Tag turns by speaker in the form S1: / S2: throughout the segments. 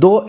S1: 2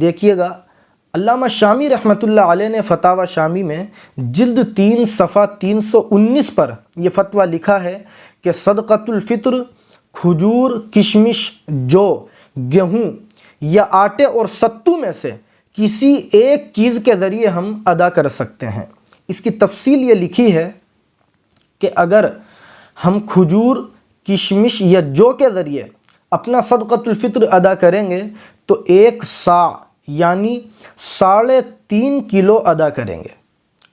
S1: دیکھیے گا علامہ شامی رحمۃ اللہ علیہ نے فتاوی شامی میں جلد 3 صفحہ 319 پر یہ فتویٰ لکھا ہے کہ صدقۃ الفطر کھجور، کشمش، جو، گیہوں یا آٹے اور ستو میں سے کسی ایک چیز کے ذریعے ہم ادا کر سکتے ہیں۔ اس کی تفصیل یہ لکھی ہے کہ اگر ہم کھجور، کشمش یا جو کے ذریعے اپنا صدقۃ الفطر ادا کریں گے تو 1 صاع یعنی 3.5 کلو ادا کریں گے،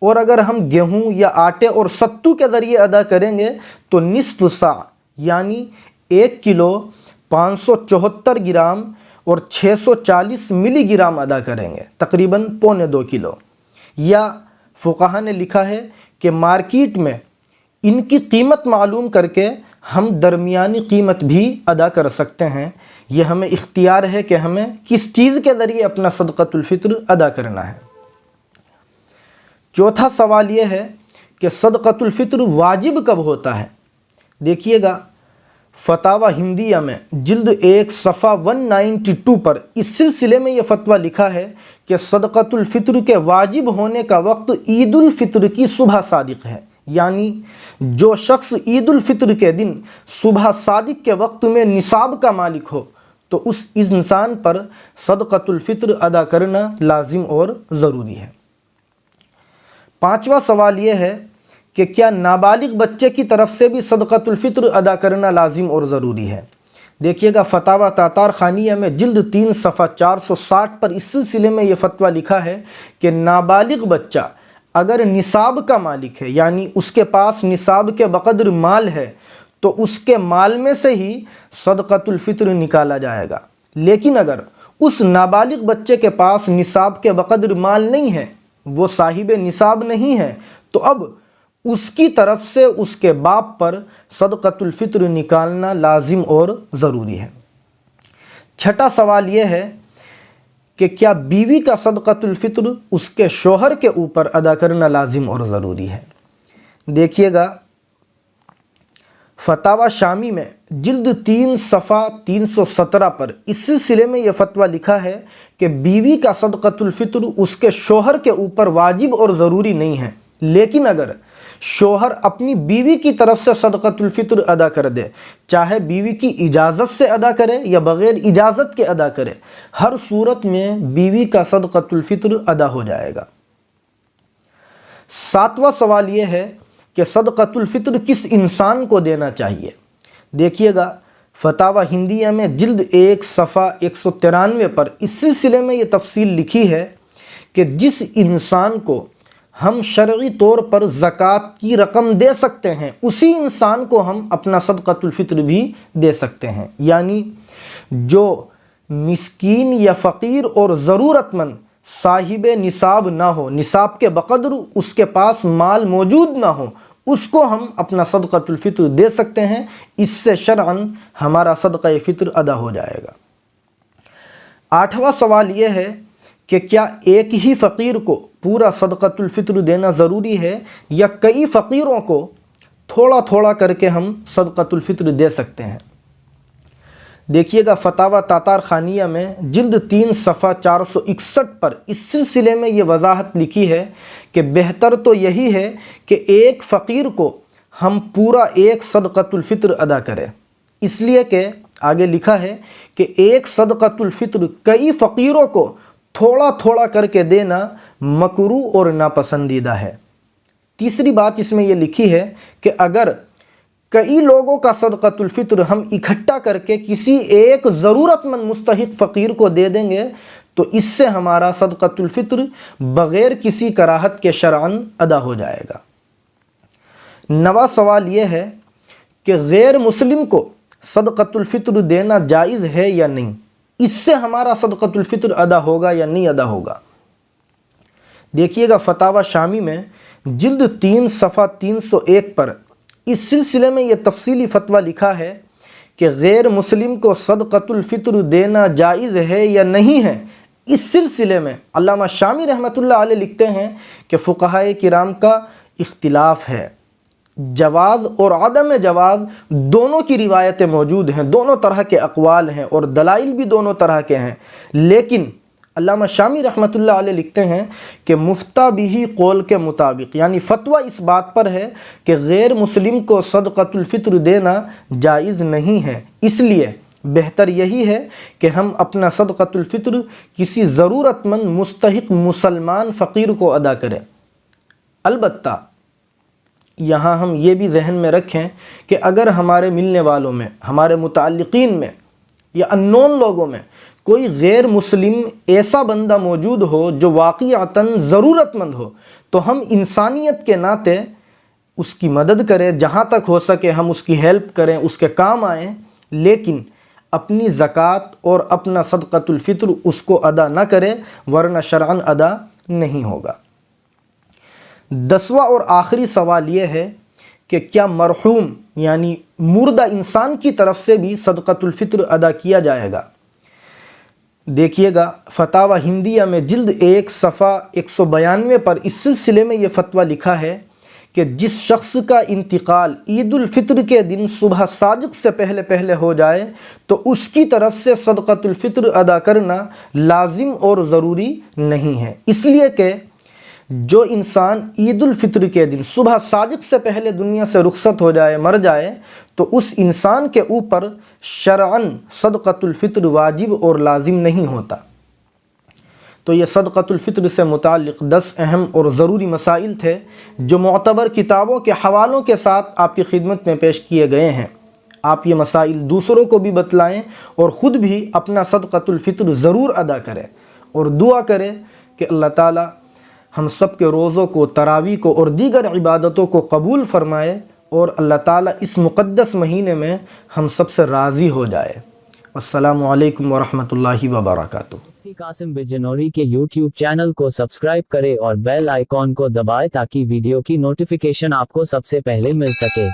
S1: اور اگر ہم گیہوں یا آٹے اور ستو کے ذریعے ادا کریں گے تو نصف صاع یعنی 1 کلو 574 گرام اور 640 ملی گرام ادا کریں گے، تقریباً 1.25 کلو۔ یا فقہا نے لکھا ہے کہ مارکیٹ میں ان کی قیمت معلوم کر کے ہم درمیانی قیمت بھی ادا کر سکتے ہیں۔ یہ ہمیں اختیار ہے کہ ہمیں کس چیز کے ذریعے اپنا صدقۃ الفطر ادا کرنا ہے۔ چوتھا سوال یہ ہے کہ صدقۃ الفطر واجب کب ہوتا ہے؟ دیکھیے گا فتاوی ہندیہ میں جلد 1 صفحہ 192 پر اس سلسلے میں یہ فتویٰ لکھا ہے کہ صدقۃ الفطر کے واجب ہونے کا وقت عید الفطر کی صبح صادق ہے، یعنی جو شخص عید الفطر کے دن صبح صادق کے وقت میں نصاب کا مالک ہو تو اس انسان پر صدقۃ الفطر ادا کرنا لازم اور ضروری ہے۔ پانچواں سوال یہ ہے کہ کیا نابالغ بچے کی طرف سے بھی صدقۃ الفطر ادا کرنا لازم اور ضروری ہے؟ دیکھیے گا فتاوی تاتار خانیہ میں جلد 3 صفحہ 460 پر اس سلسلے میں یہ فتویٰ لکھا ہے کہ نابالغ بچہ اگر نصاب کا مالک ہے، یعنی اس کے پاس نصاب کے بقدر مال ہے، تو اس کے مال میں سے ہی صدقۃ الفطر نکالا جائے گا۔ لیکن اگر اس نابالغ بچے کے پاس نصاب کے بقدر مال نہیں ہے، وہ صاحب نصاب نہیں ہے، تو اب اس کی طرف سے اس کے باپ پر صدقۃ الفطر نکالنا لازم اور ضروری ہے۔ چھٹا سوال یہ ہے کہ کیا بیوی کا صدقۃ الفطر اس کے شوہر کے اوپر ادا کرنا لازم اور ضروری ہے؟ دیکھیے گا فتاوی شامی میں جلد 3 صفحہ 317 پر اس سلسلے میں یہ فتویٰ لکھا ہے کہ بیوی کا صدقۃ الفطر اس کے شوہر کے اوپر واجب اور ضروری نہیں ہے، لیکن اگر شوہر اپنی بیوی کی طرف سے صدقۃ الفطر ادا کر دے، چاہے بیوی کی اجازت سے ادا کرے یا بغیر اجازت کے ادا کرے، ہر صورت میں بیوی کا صدقۃ الفطر ادا ہو جائے گا۔ ساتواں سوال یہ ہے کہ صدقۃ الفطر کس انسان کو دینا چاہیے؟ دیکھیے گا فتاوی ہندیہ میں جلد 1 صفحہ 193 پر اس سلسلے میں یہ تفصیل لکھی ہے کہ جس انسان کو ہم شرعی طور پر زکوٰۃ کی رقم دے سکتے ہیں، اسی انسان کو ہم اپنا صدقۃ الفطر بھی دے سکتے ہیں، یعنی جو مسکین یا فقیر اور ضرورت مند صاحب نصاب نہ ہو، نصاب کے بقدر اس کے پاس مال موجود نہ ہو، اس کو ہم اپنا صدقۃ الفطر دے سکتے ہیں۔ اس سے شرعاً ہمارا صدقہ فطر ادا ہو جائے گا۔ آٹھواں سوال یہ ہے کہ کیا ایک ہی فقیر کو پورا صدقۃ الفطر دینا ضروری ہے یا کئی فقیروں کو تھوڑا تھوڑا کر کے ہم صدقۃ الفطر دے سکتے ہیں؟ دیکھیے گا فتاوی تاتار خانیہ میں جلد 3 صفحہ 461 پر اس سلسلے میں یہ وضاحت لکھی ہے کہ بہتر تو یہی ہے کہ ایک فقیر کو ہم پورا ایک صدقۃ الفطر ادا کریں، اس لیے کہ آگے لکھا ہے کہ ایک صدقۃ الفطر کئی فقیروں کو تھوڑا تھوڑا کر کے دینا مکروہ اور ناپسندیدہ ہے۔ تیسری بات اس میں یہ لکھی ہے کہ اگر کئی لوگوں کا صدقۃ الفطر ہم اکٹھا کر کے کسی ایک ضرورت مند مستحق فقیر کو دے دیں گے تو اس سے ہمارا صدقۃ الفطر بغیر کسی کراہت کے شرعاً ادا ہو جائے گا۔ نواں سوال یہ ہے کہ غیر مسلم کو صدقۃ الفطر دینا جائز ہے یا نہیں؟ اس سے ہمارا صدقۃ الفطر ادا ہوگا یا نہیں ادا ہوگا؟ دیکھیے گا فتاوی شامی میں جلد 3 صفحہ 301 پر اس سلسلے میں یہ تفصیلی فتویٰ لکھا ہے کہ غیر مسلم کو صدقۃ الفطر دینا جائز ہے یا نہیں ہے۔ اس سلسلے میں علامہ شامی رحمۃ اللہ علیہ لکھتے ہیں کہ فقہائے کرام کا اختلاف ہے، جواز اور عدم جواز دونوں کی روایتیں موجود ہیں، دونوں طرح کے اقوال ہیں اور دلائل بھی دونوں طرح کے ہیں، لیکن علامہ شامی رحمۃ اللہ علیہ لکھتے ہیں کہ مفتہ بھی قول کے مطابق، یعنی فتویٰ اس بات پر ہے کہ غیر مسلم کو صدقۃ الفطر دینا جائز نہیں ہے، اس لیے بہتر یہی ہے کہ ہم اپنا صدقۃ الفطر کسی ضرورت مند مستحق مسلمان فقیر کو ادا کریں۔ البتہ یہاں ہم یہ بھی ذہن میں رکھیں کہ اگر ہمارے ملنے والوں میں، ہمارے متعلقین میں یا اننون لوگوں میں کوئی غیر مسلم ایسا بندہ موجود ہو جو واقعتاً ضرورت مند ہو، تو ہم انسانیت کے ناطے اس کی مدد کریں، جہاں تک ہو سکے ہم اس کی ہیلپ کریں، اس کے کام آئیں، لیکن اپنی زکوٰۃ اور اپنا صدقۃ الفطر اس کو ادا نہ کرے، ورنہ شرعاً ادا نہیں ہوگا۔ 10واں اور آخری سوال یہ ہے کہ کیا مرحوم یعنی مردہ انسان کی طرف سے بھی صدقۃ الفطر ادا کیا جائے گا؟ دیکھیے گا فتاوی ہندیہ میں جلد 1 صفحہ 192 پر اس سلسلے میں یہ فتویٰ لکھا ہے کہ جس شخص کا انتقال عید الفطر کے دن صبح صادق سے پہلے ہو جائے تو اس کی طرف سے صدقۃ الفطر ادا کرنا لازم اور ضروری نہیں ہے، اس لیے کہ جو انسان عید الفطر کے دن صبح صادق سے پہلے دنیا سے رخصت ہو جائے، مر جائے، تو اس انسان کے اوپر شرعاً صدقۃ الفطر واجب اور لازم نہیں ہوتا۔ تو یہ صدقۃ الفطر سے متعلق 10 اہم اور ضروری مسائل تھے جو معتبر کتابوں کے حوالوں کے ساتھ آپ کی خدمت میں پیش کیے گئے ہیں۔ آپ یہ مسائل دوسروں کو بھی بتلائیں اور خود بھی اپنا صدقۃ الفطر ضرور ادا کریں، اور دعا کریں کہ اللہ تعالی ہم سب کے روزوں کو، تراویح کو اور دیگر عبادتوں کو قبول فرمائے، اور اللہ تعالیٰ اس مقدس مہینے میں ہم سب سے راضی ہو جائے۔ السلام علیکم ورحمۃ اللہ وبرکاتہ۔
S2: مفتی قاسم بجنوری کے یوٹیوب چینل کو سبسکرائب کریں اور بیل آئیکن کو دبائیں تاکہ ویڈیو کی نوٹیفیکیشن آپ کو سب سے پہلے مل سکے۔